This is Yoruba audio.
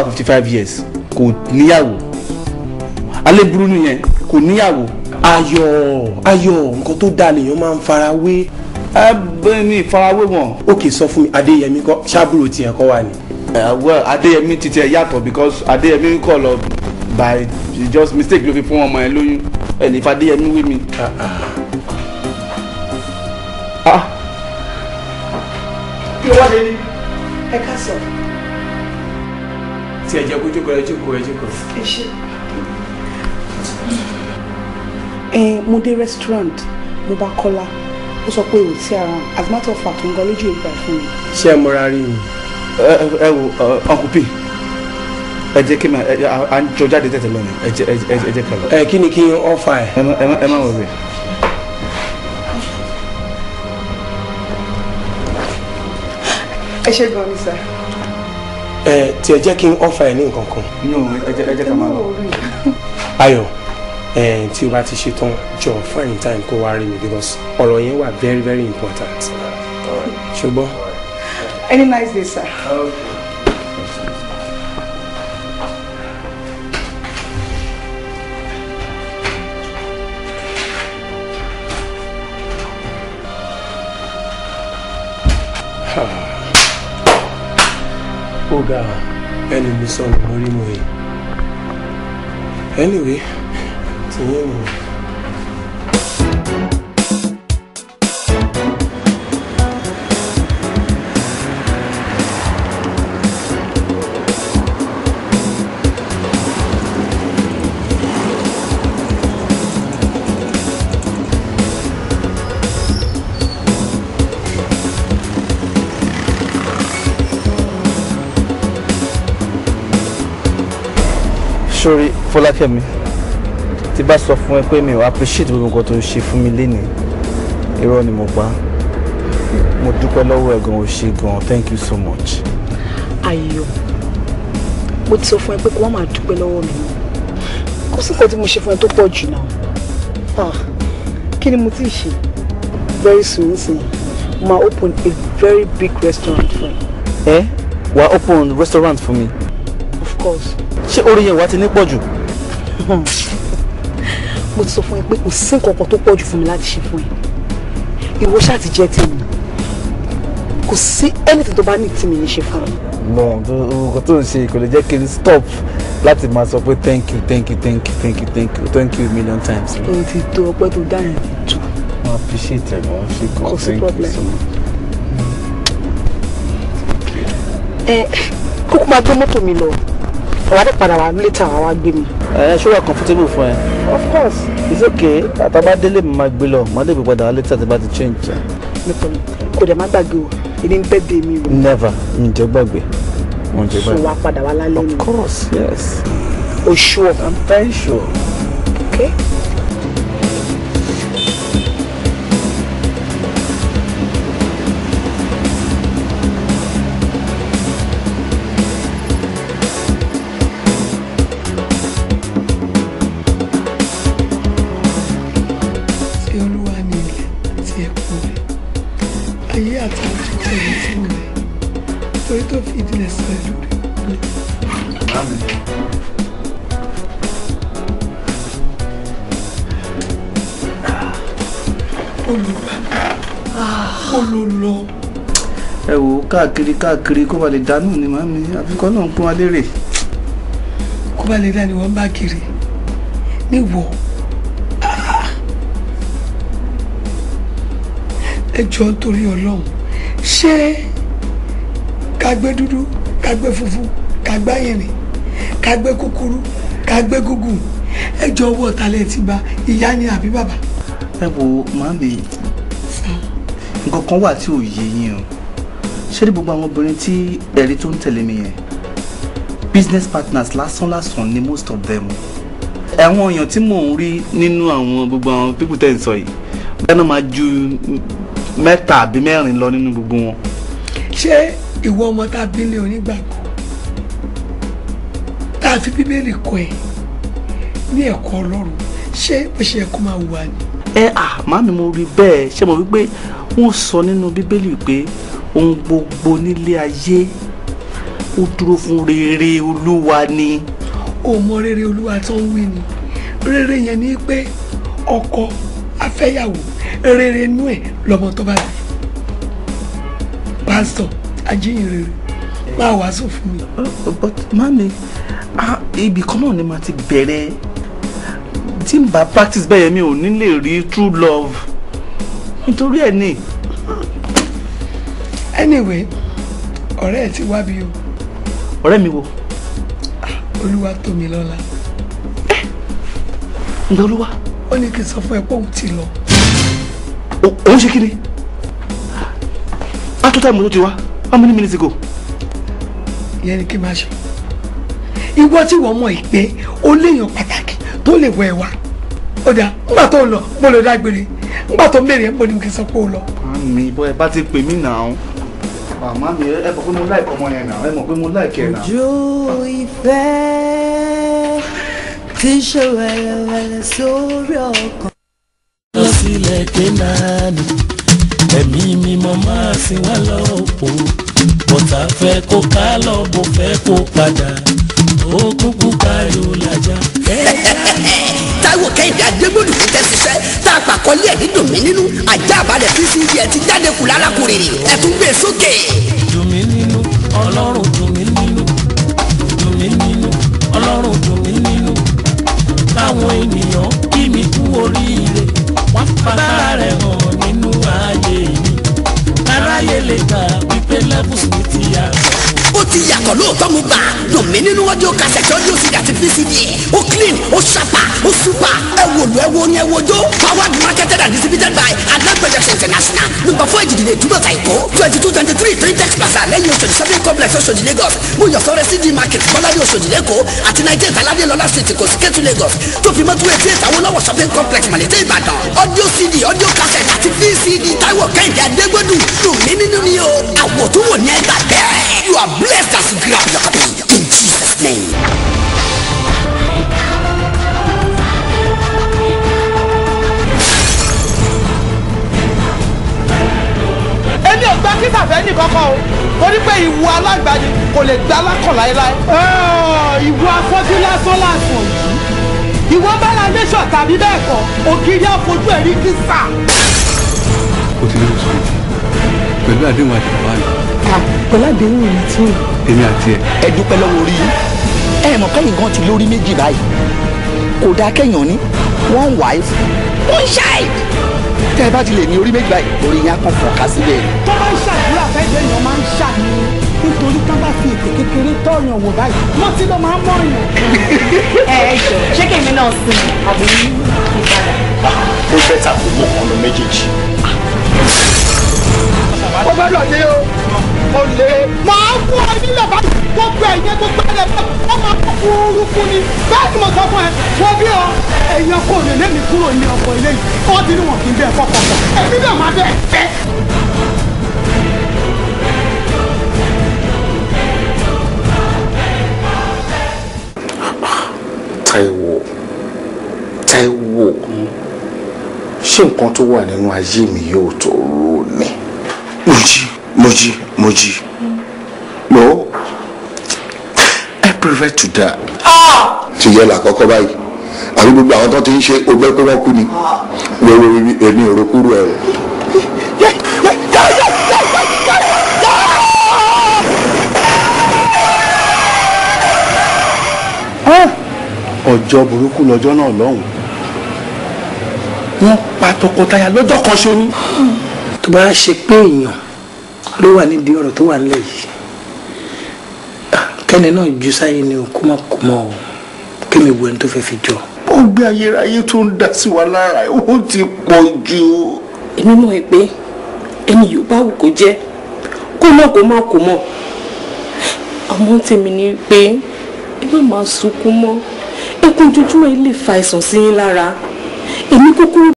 55 years kò níyàwó alẹ́ burú nìyẹn kò níyàwó. ayọ̀ nǹkan tó dáa lèèyàn máa ń farawé. bẹ́ẹ̀ ni farawé wọn. òkè sọ fún mi Adéyẹmí kọ́ ṣáàbùrò tiẹ̀ kọ́ wà ní. well Adéyẹmí ti tiẹ̀ yàtọ̀ because Adéyẹmí kọ̀ lọ by just mistake ló fi fún ọmọ ẹ lóyún ẹ lè fa Adéyẹmí wé mi. kí wọ́n lè ní ẹ ká sọ. tí ẹ jẹ́ kó jókòó ẹ jókòó. ẹ ṣe. mo dé restaurant mo bá Kọ́lá ó sọ pé ò sí ara as a matter of fact ń gan lójú ìgbà fún mi. ṣé ẹ mọra rí mi. ẹ wo Uncle P ẹ jẹ́ kí n à ń jọ jáde tẹ̀tẹ̀ lọ́nà ẹ jẹ́ ká lọ. kí ni kí n offer ẹ. ẹ má wọlé. ẹ ṣe gan ni sir. tí ẹ jẹ́ kí n offer ẹ ní nǹkan kan. no ẹ jẹ́ ká máa lọ. Ayọ̀ tí o bá ti ṣe tán jọ find time kó wá rí mi because ọ̀rọ̀ yẹn wà very very important. ṣùgbọ́n. Any nice day sir. Ó ga ẹni mi sọ ní orí mo yìí. Anyway, tìyẹn nù. Sorry Fọlákẹ́mi tí bá sọ fún ẹ pé mi ò appreciate gbogbo nǹkan tó ń ṣe fún mi lénìí irọ́ ni mo pa mo dúpẹ́ lọ́wọ́ ẹ gan o ṣe gan thank you so much. Ayọ̀ mo ti sọ fún ẹ pé kó má máa dúpẹ́ lọ́wọ́ mi kò sí nǹkan tí mo ṣe fún ẹ tó pọ̀ jù náà kí ni mo ti ṣe very soon ma open a very big restaurant fún ẹ. wàá open restaurant fún mi. Of course. ṣé orí yẹn wá ti ní pọ̀jù. mo ti sọ fún ẹ pé kò sí nǹkan kan tó pọ̀jù fún mi láti ṣe fún ẹ ìwọ ṣáà ti jẹ́ tèmi kò sí anything tó bá ní tí mi ní ṣe fún ẹ. no nǹkan tó ń ṣe kò lè jẹ́ kí n stop láti máa sọ pé thank you a million times. ohun ti tó ọpẹ́ tó dá yẹn tó. I appreciate it gan ṣe gan kò sí thank problem. you so much. kókó máa gbé mọ́tò mi lọ ọ̀wá dé padà wá later wá gbé mi. ṣé wà comfortable fún ẹ. Of course. It's okay àtàbá délé mi máa gbé lọ máa lè gbé padà wá later tí bá ti change. kò dẹ̀ má gbàgbé o èmi ń bẹ́ dé mi o. Never ǹjẹ́ gbàgbé. so wá padà wá lálẹ́ mi. Of course yes. O sure. I'm very sure. Okay. ẹ wò káàkiri kó ba lè dánú ni màmí àfikọ́ náà ń pọ́n wa lérè. kó ba lè dá ni wọ́n bá kiri níwọ̀ ẹ jọ nítorí Ọlọ́run ṣé ká gbé dúdú ká gbé funfun ká gbá yìnrìn ká gbé kúkúrú ká gbé gúgùn ẹ jọ owó ọ̀tàlẹ̀ ti ba ìyá ni àbí bàbá. ẹ wo màmí nǹkan kan wà tí ò yé yín o ṣé ní gbogbo àwọn obìnrin tí ẹ̀rí tó ń tẹ̀lé mi yẹn business partners lásán ni most of them àwọn èèyàn tí mò ń rí nínú àwọn gbogbo àwọn people tẹ̀ ń sọ yìí bẹ́ẹ̀ náà máa ju 3 àbí 4 lọ nínú gbogbo wọn. ṣé ìwọ ọmọ tá a bí lé onígbàgbọ́ tá a fi bíbélì kọ́ ẹ ní ẹ̀kọ́ Ọlọ́run ṣé bó ṣe ẹ̀kọ́ máa wà ní. màmí mo rí bẹ́ẹ̀ ṣé mo wí pé wọ́n sọ nínú bíbélì pé ohun gbogbo nílé ayé ó dúró fún rere Olúwa ni. ó mọ rere Olúwa tó ń wí ni rere yẹn ni pé ọkọ afẹ́yàwó rere inú ẹ̀ lọ́mọ tó bá bí. pásítọ̀ ajíhìnrere máa wàásù fún mi. but mami ibì kan náà ni màá ti bẹ̀rẹ̀ tí n bá practice bẹ́ẹ̀ mi ò ní lè rí true love nítorí ẹ̀ ni. anyway ọ̀rẹ́ ẹ̀ ti wá bí o. ọ̀rẹ́ mi wo. Olúwa tó mi lọ́la. ǹjẹ́ Olúwa. ó ní kí n sọ fún ẹ pé òun ti lọ. òun ṣe kí ni. á tó táìmù tó ti wá how many minutes ago. ìyẹn ni kí n máa ṣe. ìwọ tí wọ́n mọ̀ ìpè ó léèyàn pàtàkì tó lè wọ ẹ wá. ó dáa ńgbà tó lọ mo lè dágbére ńgbà tó mẹ́rin ẹ̀ mo ní kí n sọ pé ó lọ. mi bọ́ ẹ bá ti pè mí náà. màmá mi ẹ mọ̀ pé mo láìpẹ́ ọmọ yẹn náà ẹ mọ̀ pé mo láìpẹ́ náà. ojú ìfẹ́ tí ń ṣe wẹ̀lẹ̀wẹ̀lẹ̀ sórí ọkàn. lọ sílẹ̀ Kénáánì ẹ̀mí mímọ́ máa sìn wá lọ́pọ̀ bọ́tà fẹ́ kó ká lọ bó fẹ́ kó padà ó kúkú káyọ̀ lájà. Táíwò Kẹ́hìndé Adégbòdù fi tẹ́ ṣiṣẹ́ tá a pàkọ́lé ẹ̀ dídùn mí nínú ajá balẹ̀ PCD ẹ̀ ti jáde kù lárakùnrin ẹ̀ tún gbé sókè. dùn mí nínú Ọlọ́run dùn mí nínú dùn mí nínú Ọlọ́run dùn mí nínú táwọn ènìyàn kí mi kú oríire wọ́n fara rẹ̀ hàn nínú ayé mi aráyé lè gbà wípé levels mi ti yàtọ̀. ó ti yàtọ̀ lóòótọ́ mo gbà dùn mí nínú ọjọ́ kàṣẹ̀tì ọdún òsì àti PCD ó clean ó ṣàpà ó super ẹ wò lù ẹ wo ni ẹ wojó powered marketed and distributed by Adnan Projects International number 4 ìjìdìlẹ̀ ìdúgbòta Èkó 2223 Trintex Plaza lẹ́yìn Oṣòdì shopping complex Oṣòdì Lagos Muyosore CD market Bọ́ládé Oṣòdì lẹ́kọ̀ọ́ àti Nigeria Talade Lọ́lá street Èkó sí Kétu Lagos tó fi mọ́tò etí ìtàwọn lọ́wọ́ shopping complex Màlété Ìbàdàn audio CD audio cassette àti PCD Táíwò Kẹ́hìndé Adégbòdù dùn mí nínú ni o àwọ̀ tó wò ní ẹgbà bẹ́ẹ̀ you are blessed as you grab your copy in Jesus' name. èmi ò gba kí tàfẹ́ ní kankan o torí pé ìwọ alágbàdì kò lè gba alákàn láéláé. ìwọ afọ́jú lásán lásán yìí ìwọ bára nation tàbí bẹ́ẹ̀ kọ́ ògiri àfojú ẹ̀rí kí sà. o ti lè sọ pẹ̀lú àdéhùn àti bàbá mi. pẹ̀lú àdéhùn mi tí ò. èmi àti ẹ. ẹ dúpẹ́ lọ́wọ́ orí yín ẹ mọ̀ kẹ́yìn gan ti lórí méjì báyìí kò dáa kẹ́yìn ní one wife one child tẹ́ ẹ bá ti lè ní orí méjì báyìí orí yín á kàn fọ̀ọ́ká síbẹ̀. tó bá ń ṣàdúrà fẹ́jọ́ èèyàn máa ń ṣàní nítorí tó bá fi ètè kékeré tọ́yàn wò báyìí wọ́n ti lọ máa ń mọ̀ọ́yàn. ẹ jọ ṣé kèmí náà sin àbí ìpadà. ó fẹ́ ta kó mọ̀ ọ̀nà méjèèjì. ó gbọ́dọ̀ dé o ó lé. màá fún ọ nílẹ̀ bá gbogbo ẹ̀yẹ gbogbo ẹ̀yẹ ó máa kó kúrú fún ni bẹ́ẹ̀ ni mo sọ fún ẹ wọ́n bí ọ èèyàn kò lè lé mi kúrò ní ọkọ̀ ilé yìí wọ́n ti ní wọn kì í bẹ́ẹ̀ fọ́kọ̀ pọ̀ èmi náà máa bẹ́ẹ̀ fẹ́. Táíwò ṣé nǹkan tó wà nínú ayé mi yóò tó rò ní. Mojí no I prefer to die. ti yẹ làkọ́kọ́ báyìí àbí gbogbo àwọn tó ti ń ṣe ọgbẹ́ pé wọ́n kú ni wọ́n èmi ò rókúrú ẹ̀ ọjọ́ burúkú lọ́jọ́ náà lọ́hùn wọ́n pa tọkọtaya lọ́jọ́ kan ṣo ni. tó bá ṣe pé èèyàn ló wà nídìí ọ̀rọ̀ tó wà nílẹ̀ yìí kẹ́ni náà ju sáyé ni kó má kó mọ́ ọ kémi wo ẹni tó fẹ́ fi jọ. ó gbé ayérayé tó ń dá sí wa lára ó ti pọ̀ jù. èmi mọ̀ ẹ́ pé ẹni yóò bá wù kó jẹ́ kó náà kó má kó mọ̀ àmọ́ tèmi ni pé ẹ má máa sunkún mọ́ ẹkún ojoojúmọ́ ilé fa àìsàn sí yín lára èmi kúkú